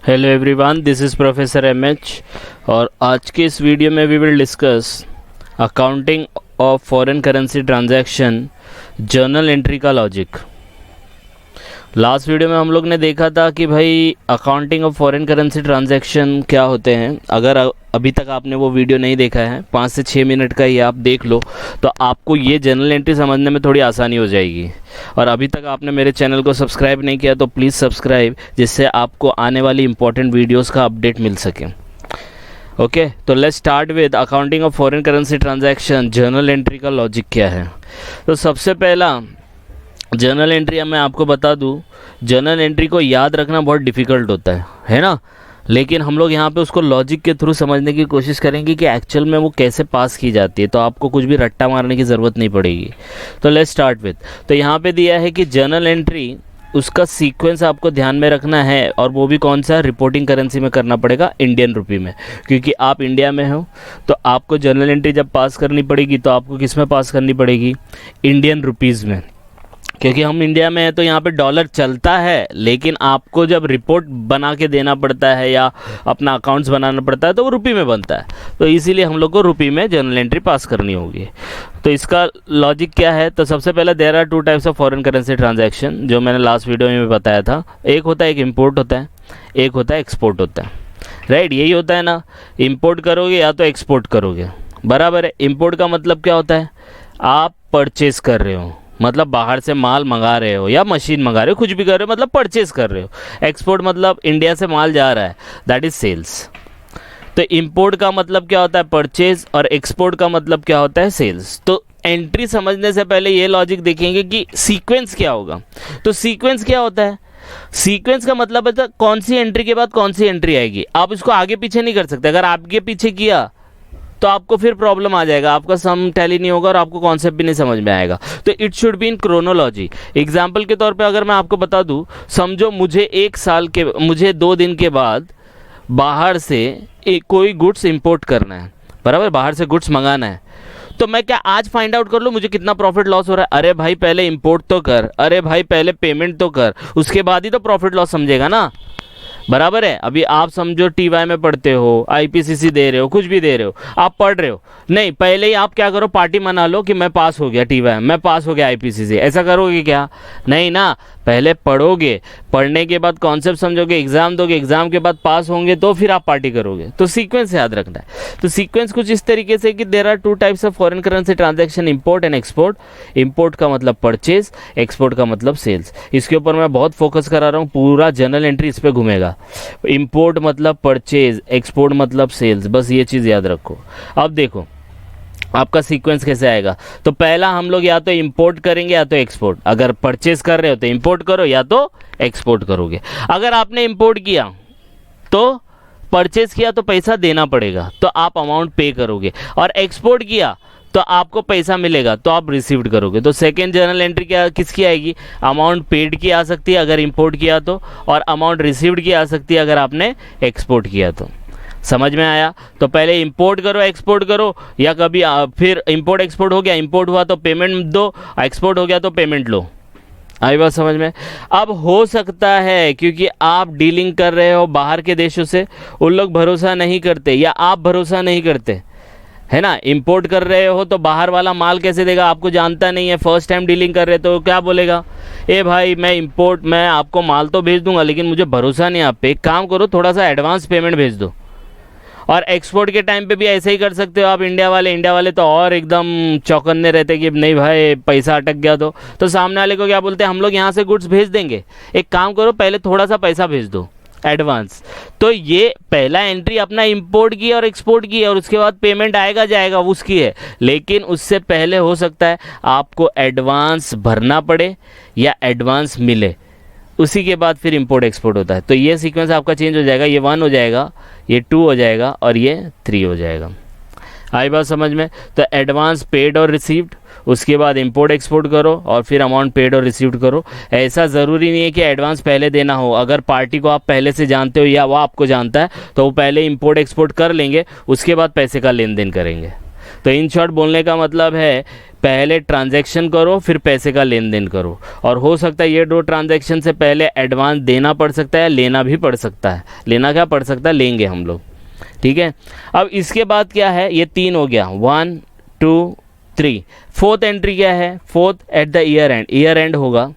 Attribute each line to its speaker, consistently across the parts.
Speaker 1: Hello everyone, this is professor MH और आज के इस वीडियो में we will discuss accounting of foreign currency transaction journal entry का लॉजिक। लास्ट वीडियो में हम लोग ने देखा था कि भाई accounting of foreign currency transaction क्या होते हैं। अगर अभी तक आपने वो वीडियो नहीं देखा है, 5 से 6 मिनट का ही आप देख लो तो आपको ये जर्नल एंट्री समझने में थोड़ी आसानी हो जाएगी। और अभी तक आपने मेरे चैनल को सब्सक्राइब नहीं किया तो प्लीज़ सब्सक्राइब, जिससे आपको आने वाली इंपॉर्टेंट वीडियोस का अपडेट मिल सके। ओके, तो let's start with accounting of foreign currency transaction journal entry का लॉजिक क्या है। तो सबसे पहला जर्नल एंट्री मैं आपको बता दूं, जर्नल एंट्री को याद रखना बहुत डिफ़िकल्ट होता है ना। लेकिन हम लोग यहाँ पे उसको लॉजिक के थ्रू समझने की कोशिश करेंगे कि एक्चुअल में वो कैसे पास की जाती है, तो आपको कुछ भी रट्टा मारने की ज़रूरत नहीं पड़ेगी। तो लेट्स स्टार्ट विद, तो यहाँ पे दिया है कि जर्नल एंट्री, उसका सीक्वेंस आपको ध्यान में रखना है और वो भी कौन सा, रिपोर्टिंग करेंसी में करना पड़ेगा, इंडियन रुपी में। क्योंकि आप इंडिया में हो तो आपको जर्नल एंट्री जब पास करनी पड़ेगी तो आपको किस में पास करनी पड़ेगी, इंडियन रुपीज़ में। क्योंकि हम इंडिया में हैं तो यहाँ पे डॉलर चलता है, लेकिन आपको जब रिपोर्ट बना के देना पड़ता है या अपना अकाउंट्स बनाना पड़ता है तो वो रुपी में बनता है। तो इसीलिए हम लोग को रुपी में जर्नल एंट्री पास करनी होगी। तो इसका लॉजिक क्या है, तो सबसे पहले there are 2 types of foreign currency transaction, जो मैंने लास्ट वीडियो में बताया था। एक होता है एक इम्पोर्ट होता है, एक होता है एक्सपोर्ट होता है। राइट, यही होता है ना, इम्पोर्ट करोगे या तो एक्सपोर्ट करोगे, बराबर है। इम्पोर्ट का मतलब क्या होता है, आप परचेज कर रहे हो, मतलब बाहर से माल मंगा रहे हो या मशीन मंगा रहे हो, कुछ भी कर रहे हो, मतलब परचेज कर रहे हो। एक्सपोर्ट मतलब इंडिया से माल जा रहा है, दैट इज सेल्स। तो इंपोर्ट का मतलब क्या होता है, परचेज, और एक्सपोर्ट का मतलब क्या होता है, सेल्स। तो एंट्री समझने से पहले ये लॉजिक देखेंगे कि सीक्वेंस क्या होगा। तो सीक्वेंस क्या होता है, सीक्वेंस का मतलब है कौन सी एंट्री के बाद कौन सी एंट्री आएगी। आप इसको आगे पीछे नहीं कर सकते। अगर आगे पीछे किया तो आपको फिर प्रॉब्लम आ जाएगा, आपका सम टैली नहीं होगा और आपको कॉन्सेप्ट भी नहीं समझ में आएगा। तो it should be in chronology. Example के तौर पे अगर मैं आपको बता दूं, समझो मुझे 2 दिन के बाद बाहर से कोई गुड्स इंपोर्ट करना है, बराबर, बाहर से गुड्स मंगाना है। तो मैं क्या आज फाइंड आउट कर लूँ मुझे कितना प्रॉफिट लॉस हो रहा है? अरे भाई पहले इंपोर्ट तो कर, अरे भाई पहले पेमेंट तो कर, उसके बाद ही तो प्रॉफिट लॉस समझेगा ना, बराबर है। अभी आप समझो टीवाई में पढ़ते हो, आईपीसीसी दे रहे हो, कुछ भी दे रहे हो, आप पढ़ रहे हो, नहीं पहले ही आप क्या करो, पार्टी मना लो कि मैं पास हो गया टीवाई, मैं पास हो गया आईपीसीसी। ऐसा करोगे क्या? नहीं ना, पहले पढ़ोगे, पढ़ने के बाद कॉन्सेप्ट समझोगे, एग्जाम दोगे, एग्जाम के बाद पास होंगे तो फिर आप पार्टी करोगे। तो सीक्वेंस याद रखना है। तो सीक्वेंस कुछ इस तरीके से कि there are 2 types of foreign currency transaction, import and export. Import का मतलब परचेज, एक्सपोर्ट का मतलब सेल्स। इसके ऊपर मैं बहुत फोकस करा रहा हूँ, पूरा जर्नल एंट्री इस पर घूमेगा। इंपोर्ट मतलब परचेज, एक्सपोर्ट मतलब सेल्स, बस ये चीज़ याद रखो। अब देखो आपका सीक्वेंस कैसे आएगा। तो पहला हम लोग या तो इंपोर्ट करेंगे या तो एक्सपोर्ट। अगर परचेज कर रहे हो तो इंपोर्ट करो या तो एक्सपोर्ट करोगे। अगर आपने इंपोर्ट किया तो परचेज किया तो पैसा देना पड़ेगा, तो आप अमाउंट पे करोगे। और एक्सपोर्ट किया तो आपको पैसा मिलेगा तो आप रिसीव्ड करोगे। तो सेकेंड जर्नल एंट्री क्या किसकी आएगी, अमाउंट पेड की आ सकती है अगर इंपोर्ट किया तो, और अमाउंट रिसीव्ड की आ सकती है अगर आपने एक्सपोर्ट किया तो। समझ में आया? तो पहले इंपोर्ट करो एक्सपोर्ट करो, या कभी फिर इंपोर्ट एक्सपोर्ट हो गया, इंपोर्ट हुआ तो पेमेंट दो, एक्सपोर्ट हो गया तो पेमेंट लो। आई बात समझ में? अब हो सकता है क्योंकि आप डीलिंग कर रहे हो बाहर के देशों से, उन लोग भरोसा नहीं करते या आप भरोसा नहीं करते, है ना। इंपोर्ट कर रहे हो तो बाहर वाला माल कैसे देगा, आपको जानता नहीं है, फर्स्ट टाइम डीलिंग कर रहे तो क्या बोलेगा, ए भाई मैं आपको माल तो भेज दूंगा लेकिन मुझे भरोसा नहीं आप पे, एक काम करो थोड़ा सा एडवांस पेमेंट भेज दो। और एक्सपोर्ट के टाइम पे भी ऐसे ही कर सकते हो आप। इंडिया वाले तो और एकदम चौकन्ने रहते कि नहीं भाई पैसा अटक गया तो सामने वाले को क्या बोलते हैं, हम लोग यहाँ से गुड्स भेज देंगे, एक काम करो पहले थोड़ा सा पैसा भेज दो एडवांस। तो ये पहला एंट्री अपना इंपोर्ट की और एक्सपोर्ट की, और उसके बाद पेमेंट आएगा जाएगा उसकी है, लेकिन उससे पहले हो सकता है आपको एडवांस भरना पड़े या एडवांस मिले, उसी के बाद फिर इंपोर्ट एक्सपोर्ट होता है। तो ये सीक्वेंस आपका चेंज हो जाएगा, ये 1 हो जाएगा, ये 2 हो जाएगा और ये 3 हो जाएगा। आई बात समझ में? तो एडवांस पेड और रिसीव्ड, उसके बाद इंपोर्ट एक्सपोर्ट करो और फिर अमाउंट पेड और रिसीव्ड करो। ऐसा ज़रूरी नहीं है कि एडवांस पहले देना हो। अगर पार्टी को आप पहले से जानते हो या वो आपको जानता है तो वो पहले इंपोर्ट एक्सपोर्ट कर लेंगे, उसके बाद पैसे का लेन देन करेंगे। तो इन शॉर्ट बोलने का मतलब है पहले ट्रांजैक्शन करो फिर पैसे का लेन देन करो, और हो सकता है ये 2 ट्रांजैक्शन से पहले एडवांस देना पड़ सकता है, लेना भी पड़ सकता है। लेना क्या पड़ सकता है, लेंगे हम लोग, ठीक है। अब इसके बाद क्या है, ये 3 हो गया, 1 2 3। फोर्थ एंट्री क्या है, fourth at the year and, year and होगा,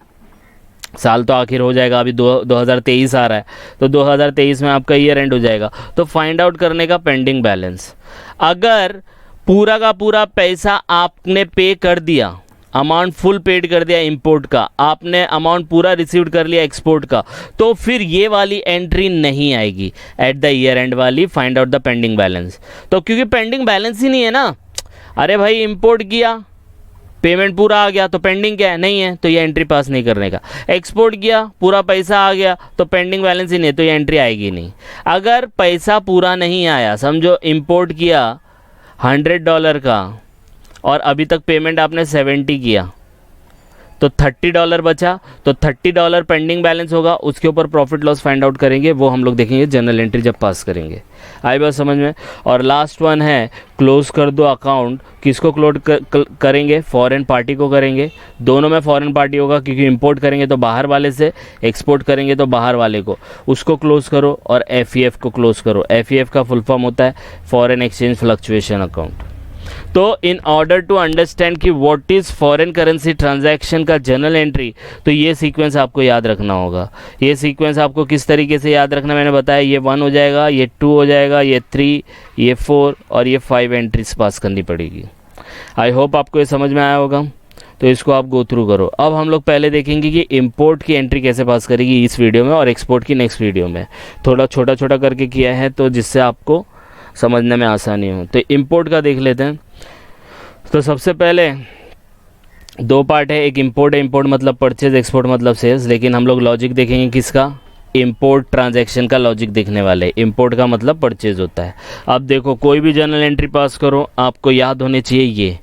Speaker 1: साल तो आखिर हो जाएगा, अभी 2023 आ रहा है, तो 2023 में आपका ईयर एंड हो जाएगा। तो फाइंड आउट करने का पेंडिंग बैलेंस, अगर पूरा का पूरा पैसा आपने पे कर दिया, अमाउंट फुल पेड कर दिया इंपोर्ट का, आपने अमाउंट पूरा रिसीव कर लिया एक्सपोर्ट का, तो फिर ये वाली एंट्री नहीं आएगी एट द ईयर एंड वाली, find out the pending balance. तो क्योंकि पेंडिंग बैलेंस ही नहीं है ना, अरे भाई इंपोर्ट किया, पेमेंट पूरा आ गया, तो पेंडिंग क्या है, नहीं है, तो ये एंट्री पास नहीं करने का। एक्सपोर्ट किया, पूरा पैसा आ गया, तो पेंडिंग बैलेंस ही नहीं, तो ये एंट्री आएगी नहीं। अगर पैसा पूरा नहीं आया, समझो इंपोर्ट किया $100 का और अभी तक पेमेंट आपने 70 किया, तो $30 बचा, तो $30 पेंडिंग बैलेंस होगा, उसके ऊपर प्रॉफिट लॉस फाइंड आउट करेंगे, वो हम लोग देखेंगे जनरल एंट्री जब पास करेंगे। आई बात समझ में। और लास्ट वन है क्लोज कर दो अकाउंट, किसको क्लोज करेंगे, फॉरेन पार्टी को करेंगे, दोनों में फॉरेन पार्टी होगा, क्योंकि इंपोर्ट करेंगे तो बाहर वाले से, एक्सपोर्ट करेंगे तो बाहर वाले को, उसको क्लोज करो, और FEF को क्लोज करो। FEF का फुल फॉर्म होता है फॉरेन एक्सचेंज फ्लक्चुएशन अकाउंट। तो इन ऑर्डर टू अंडरस्टैंड कि what is foreign currency transaction का जर्नल एंट्री, तो ये सीक्वेंस आपको याद रखना होगा। ये सीक्वेंस आपको किस तरीके से याद रखना, मैंने बताया, ये 1 हो जाएगा, ये 2 हो जाएगा, ये 3, ये 4 और ये 5 एंट्रीज पास करनी पड़ेगी। आई होप आपको ये समझ में आया होगा, तो इसको आप गो थ्रू करो। अब हम लोग पहले देखेंगे कि इंपोर्ट की एंट्री कैसे पास करेगी इस वीडियो में, और एक्सपोर्ट की नेक्स्ट वीडियो में। थोड़ा छोटा छोटा करके किया है, तो जिससे आपको समझने में आसानी हो। तो इंपोर्ट का देख लेते हैं। तो सबसे पहले 2 पार्ट है, एक इंपोर्ट है, इंपोर्ट मतलब परचेज, एक्सपोर्ट मतलब सेल्स। लेकिन हम लोग लॉजिक देखेंगे किसका, इंपोर्ट ट्रांजैक्शन का लॉजिक देखने वाले। इंपोर्ट का मतलब परचेज होता है। अब देखो, कोई भी जर्नल एंट्री पास करो, आपको याद होने चाहिए ये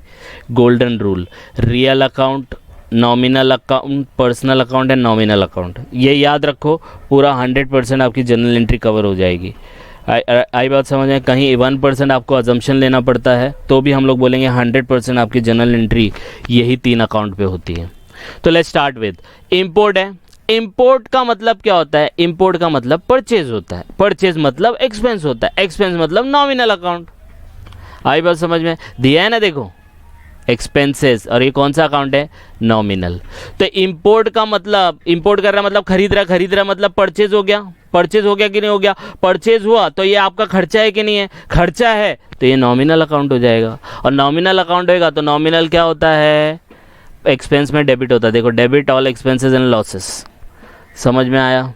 Speaker 1: golden rule, real account, nominal account, personal account and nominal account. ये याद रखो, पूरा 100% आपकी जर्नल एंट्री कवर हो जाएगी। आई बात समझ में। कहीं 1% आपको अजम्पशन लेना पड़ता है, तो भी हम लोग बोलेंगे 100% आपकी जर्नल एंट्री यही 3 अकाउंट पे होती है। तो लेट्स स्टार्ट विद इंपोर्ट है। इंपोर्ट का मतलब क्या होता है, इंपोर्ट का मतलब परचेज होता है, परचेज मतलब एक्सपेंस होता है, एक्सपेंस मतलब नॉमिनल अकाउंट। आई बात समझ में, दिया है ना, देखो एक्सपेंसेस, और ये कौन सा अकाउंट है, नॉमिनल। तो इंपोर्ट का मतलब, इंपोर्ट कर रहा मतलब खरीद रहा, खरीद रहा मतलब परचेज हो गया, परचेज हो गया कि नहीं हो गया, परचेज हुआ तो ये आपका खर्चा है कि नहीं है, खर्चा है, तो ये नॉमिनल अकाउंट हो जाएगा। और नॉमिनल अकाउंट होगा तो नॉमिनल क्या होता है, एक्सपेंस में डेबिट होता है। देखो, debit all expenses and losses, समझ में आया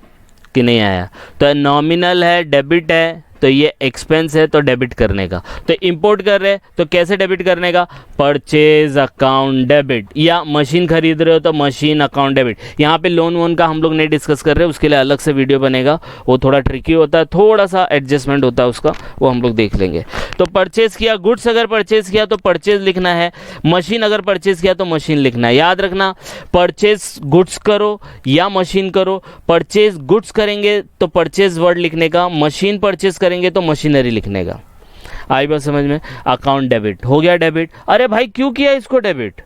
Speaker 1: कि नहीं आया। तो नॉमिनल है, डेबिट है, तो ये एक्सपेंस है, तो डेबिट करने का। तो इंपोर्ट कर रहे हैं तो कैसे डेबिट करने का, परचेज अकाउंट डेबिट, या मशीन खरीद रहे हो तो मशीन अकाउंट डेबिट। यहाँ पे लोन वोन का हम लोग नहीं डिस्कस कर रहे, उसके लिए अलग से वीडियो बनेगा, वो थोड़ा ट्रिकी होता है, थोड़ा सा एडजस्टमेंट होता है उसका, वो हम लोग देख लेंगे। तो परचेज किया, गुड्स अगर परचेज किया तो परचेज लिखना है, मशीन अगर परचेज किया तो मशीन लिखना है। याद रखना, परचेज गुड्स करो या मशीन करो, परचेज गुड्स करेंगे तो परचेज वर्ड लिखने का, मशीन परचेज करेंगे तो मशीनरी लिखने का। आई बात समझ में। अकाउंट डेबिट हो गया, डेबिट। अरे भाई क्यों किया इसको डेबिट,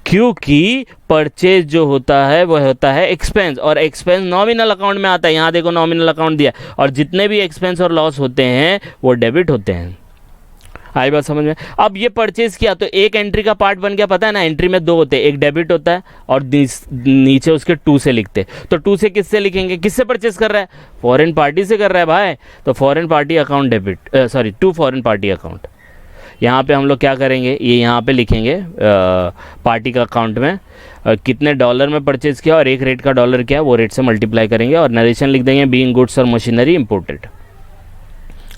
Speaker 1: क्योंकि परचेज जो होता है वह होता है एक्सपेंस, और एक्सपेंस नॉमिनल अकाउंट में आता है। यहाँ देखो नॉमिनल अकाउंट दिया, और जितने भी एक्सपेंस और लॉस होते हैं वो डेबिट होते हैं। आई बात समझ में। अब ये परचेज किया तो एक एंट्री का पार्ट बन गया, पता है ना, एंट्री में 2 होते हैं, एक डेबिट होता है और नीचे उसके 2 से लिखते। तो 2 से किससे लिखेंगे, किससे परचेज कर रहा है, फॉरेन पार्टी से कर रहा है भाई, तो foreign party account debit, sorry, to foreign party account. यहाँ पे हम लोग क्या करेंगे, ये यहाँ पे लिखेंगे पार्टी का अकाउंट में कितने डॉलर में परचेज किया और एक रेट का डॉलर क्या है, वो रेट से मल्टीप्लाई करेंगे, और नरेशन लिख देंगे बीइंग गुड्स और मशीनरी इंपोर्टेड।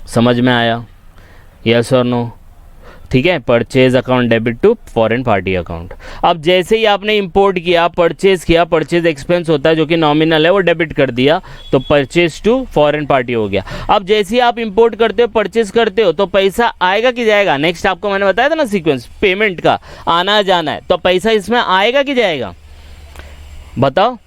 Speaker 1: समझ में आया, यस और नो, ठीक है। Purchase account debit to foreign party account. अब जैसे ही आपने इंपोर्ट किया, परचेज एक्सपेंस होता है जो कि नॉमिनल है, वो डेबिट कर दिया, तो परचेज टू फॉरेन पार्टी हो गया। अब जैसे ही आप इंपोर्ट करते हो, परचेज करते हो, तो पैसा आएगा कि जाएगा, नेक्स्ट आपको मैंने बताया था ना सीक्वेंस पेमेंट का, आना जाना है, तो पैसा इसमें आएगा कि जाएगा, बताओ,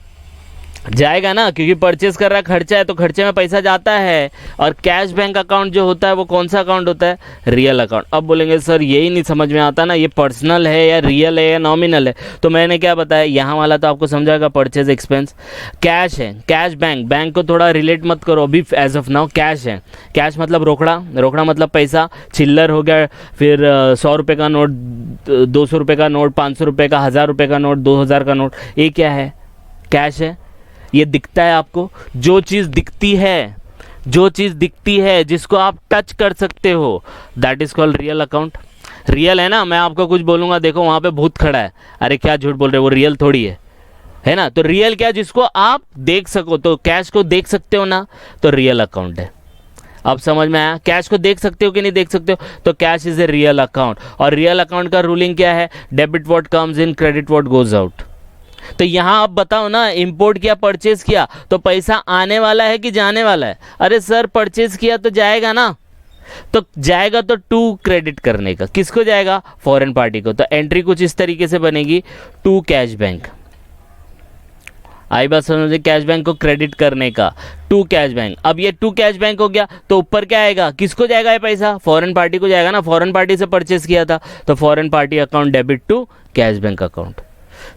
Speaker 1: जाएगा ना, क्योंकि परचेस कर रहा है, खर्चा है, तो खर्चे में पैसा जाता है। और कैश बैंक अकाउंट जो होता है वो कौन सा अकाउंट होता है? Real account. अब बोलेंगे सर यही नहीं समझ में आता ना, ये पर्सनल है या रियल है या नॉमिनल है। तो मैंने क्या बताया, यहाँ वाला तो आपको समझाएगा परचेज एक्सपेंस। कैश है, कैश बैंक, बैंक को थोड़ा रिलेट मत करो अभी एज ऑफ नाउ। कैश है, कैश मतलब रोकड़ा, रोकड़ा मतलब पैसा, चिल्लर हो गया, फिर 100 रुपये का नोट, 200 रुपये का नोट, 500 रुपये का, 1000 रुपये का नोट, 2000 का नोट, ये क्या है? कैश है। ये दिखता है आपको, जो चीज़ दिखती है, जो चीज़ दिखती है जिसको आप टच कर सकते हो, that is called real account. Real है ना, मैं आपको कुछ बोलूँगा, देखो वहाँ पे भूत खड़ा है, अरे क्या झूठ बोल रहे हो, वो रियल थोड़ी है ना। तो रियल क्या, जिसको आप देख सको, तो कैश को देख सकते हो ना, तो रियल अकाउंट है। अब समझ में आया? कैश को देख सकते हो कि नहीं देख सकते हो, तो cash is a real account. और रियल अकाउंट का रूलिंग क्या है? Debit what comes in, credit what goes out. तो यहाँ आप बताओ ना, इंपोर्ट किया, परचेज किया, तो पैसा आने वाला है कि जाने वाला है? अरे सर परचेज किया तो जाएगा ना, तो जाएगा तो टू क्रेडिट करने का, किसको जाएगा? फॉरेन पार्टी को। तो एंट्री कुछ इस तरीके से बनेगी, टू कैश बैंक। आई बात समझे? कैश बैंक को क्रेडिट करने का, टू कैश बैंक। अब ये टू कैश बैंक हो गया, तो ऊपर क्या आएगा? किसको जाएगा ये पैसा? फॉरेन पार्टी को जाएगा ना, फॉरेन पार्टी से परचेज किया था, तो foreign party account debit to cash bank account.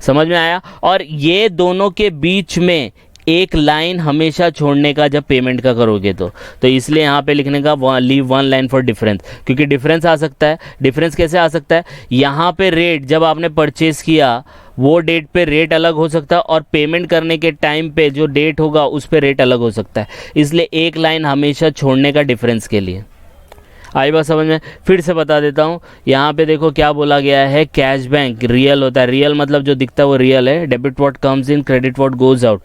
Speaker 1: समझ में आया? और ये दोनों के बीच में एक लाइन हमेशा छोड़ने का जब पेमेंट का करोगे तो इसलिए यहाँ पे लिखने का leave one line for difference, क्योंकि डिफरेंस आ सकता है। डिफरेंस कैसे आ सकता है? यहाँ पे रेट जब आपने परचेज किया वो डेट पे रेट अलग हो सकता है, और पेमेंट करने के टाइम पे जो डेट होगा उस पे रेट अलग हो सकता है। इसलिए एक लाइन हमेशा छोड़ने का डिफरेंस के लिए। आई बात समझ में? फिर से बता देता हूँ, यहाँ पे देखो क्या बोला गया है, कैश बैंक रियल होता है, रियल मतलब जो दिखता है वो रियल है। Debit what comes in, credit what goes out.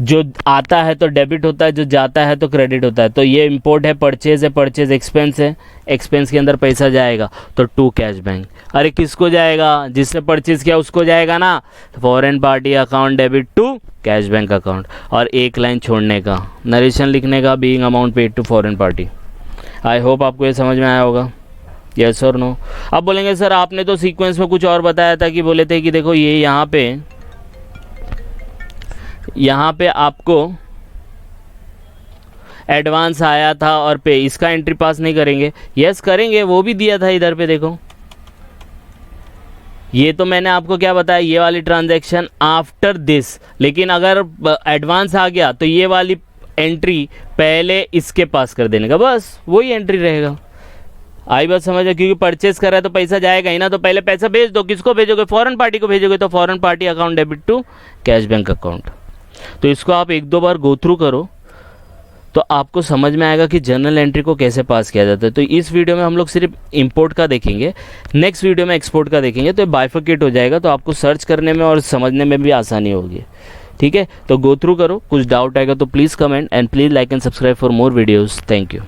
Speaker 1: जो आता है तो डेबिट होता है, जो जाता है तो क्रेडिट होता है। तो ये इंपोर्ट है, परचेज है, परचेज एक्सपेंस है, एक्सपेंस के अंदर पैसा जाएगा, तो टू कैश बैंक। अरे किसको जाएगा? जिसने परचेज किया उसको जाएगा ना, foreign party account debit to cash bank account. और एक लाइन छोड़ने का, नरेशन लिखने का, being amount paid to foreign party. I hope आपको ये समझ में आया होगा, यस और नो। अब बोलेंगे सर आपने तो सीक्वेंस में कुछ और बताया था, कि बोले थे कि देखो ये यहाँ पे आपको एडवांस आया था और पे, इसका एंट्री पास नहीं करेंगे। यस करेंगे, वो भी दिया था इधर पे, देखो ये तो मैंने आपको क्या बताया, ये वाली ट्रांजैक्शन आफ्टर दिस। लेकिन अगर एडवांस आ गया तो ये वाली एंट्री पहले इसके पास कर देने का, बस वही एंट्री रहेगा। आई बात समझ है? क्योंकि परचेस कर रहा है तो पैसा जाएगा ही ना, तो पहले पैसा भेज दो। किसको भेजोगे? फॉरेन पार्टी को भेजोगे, तो foreign party account debit to cash bank account. तो इसको आप एक दो बार गो थ्रू करो तो आपको समझ में आएगा कि जर्नल एंट्री को कैसे पास किया जाता है। तो इस वीडियो में हम लोग सिर्फ इंपोर्ट का देखेंगे, नेक्स्ट वीडियो में एक्सपोर्ट का देखेंगे, तो बाइफरकेट हो जाएगा, तो आपको सर्च करने में और समझने में भी आसानी होगी। ठीक है, तो गो थ्रू करो, कुछ डाउट आएगा तो please comment, and please like and subscribe for more videos. Thank you.